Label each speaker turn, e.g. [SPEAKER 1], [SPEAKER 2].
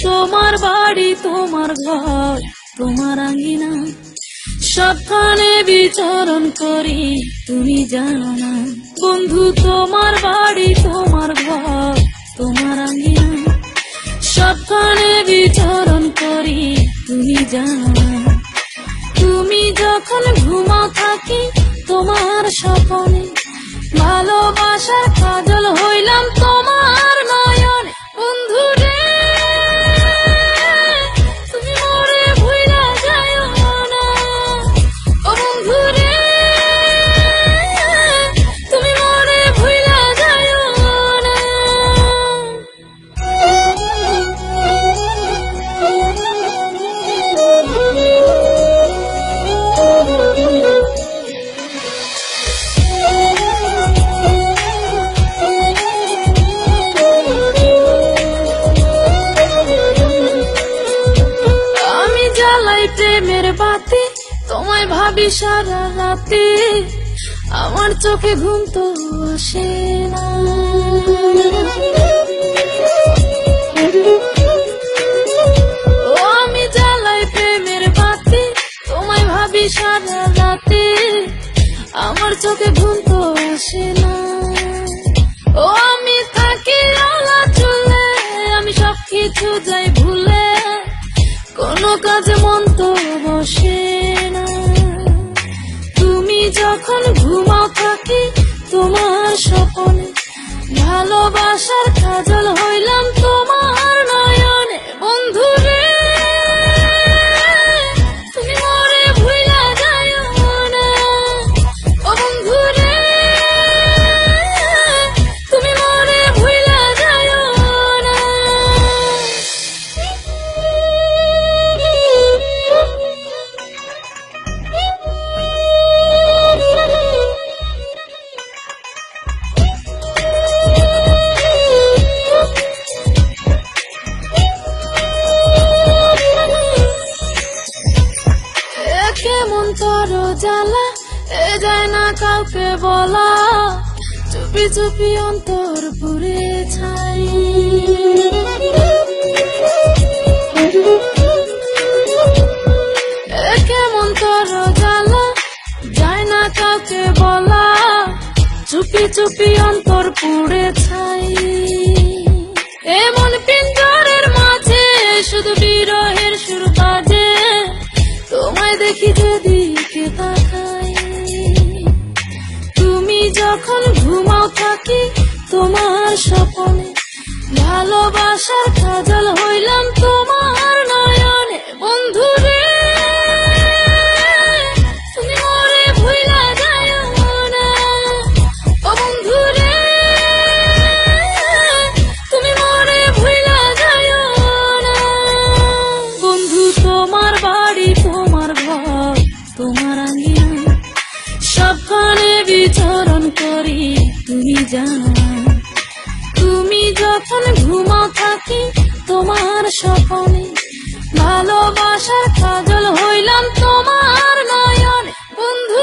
[SPEAKER 1] তোমার বাড়ি, তোমার ঘর, তোমার আঙ্গিনা, সবখানে বিচরণ করি, তুমি জানো না বন্ধু। তোমার বাড়ি, তোমার ঘর, তোমার আঙ্গিনা, সবখানে বিচরণ করি, তুমি জানো না। তুমি যখন ঘুমাও থাকি তোমার স্বপ্নে, ভালোবাসার কাজল হইলাম তোমার নয়নে। বন্ধু রে, তুমি মরে ভুইলা যাইও না। ও বন্ধু রে, তুমি মরে ভুইলা যাইও না। আমি জ্বালাই প্রেমের বাতি, তোমায় ভাবি সারা রাতে, আমার চোখে ঘুম তো আসে না। ও আমি জ্বালাই প্রেমের বাতি, তোমায় ভাবি সারা রাতে, আমার চোখে ঘুম তো আসে না। ও আমি থাকি আলা চুলে, আমি সবকিছু যাই ভুলে, কোনো কাজে মন তো বসে না। তুমি যখন ঘুমাও থাকি তোমার স্বপ্নে, ভালোবাসার কাজল হইলাম তোমার নয়নে। বন্ধু রে, তুমি মরে ভুইলা যাইও না। ও বন্ধু রে, তুমি মরে ভুইলা যাইও না। কেমন তোর জ্বালা, এ যায় না কাউকে বলা, চুপি চুপি অন্তর পুড়ে ছাই। কেমন তোর জ্বালা, যায় না কাউকে বলা, চুপি চুপি অন্তর পুড়ে ছাই। এমন পিঞ্জরের মাঝে শুধু বিরহের সুর বাজে, তোমায় দেখি যেদিকে তাকাই। তুমি যখন ঘুমাও থাকি তোমার স্বপ্নে, ভালোবাসার কাজল হইলাম তোমার নয়নে। বন্ধু রে, তুমি মরে ভুইলা যাইও না। ও বন্ধু রে, তুমি মরে ভুইলা যাইও না। বন্ধু তোমার বাড়ি, তোমার ঘর, তোমার আঙ্গিনা, সবখানে বিচরণ করি, তুমি জানো না। তুমি যখন ঘুমাও থাকি তোমার স্বপ্নে, ভালোবাসার কাজল হইলাম তোমার নয়নে। বন্ধু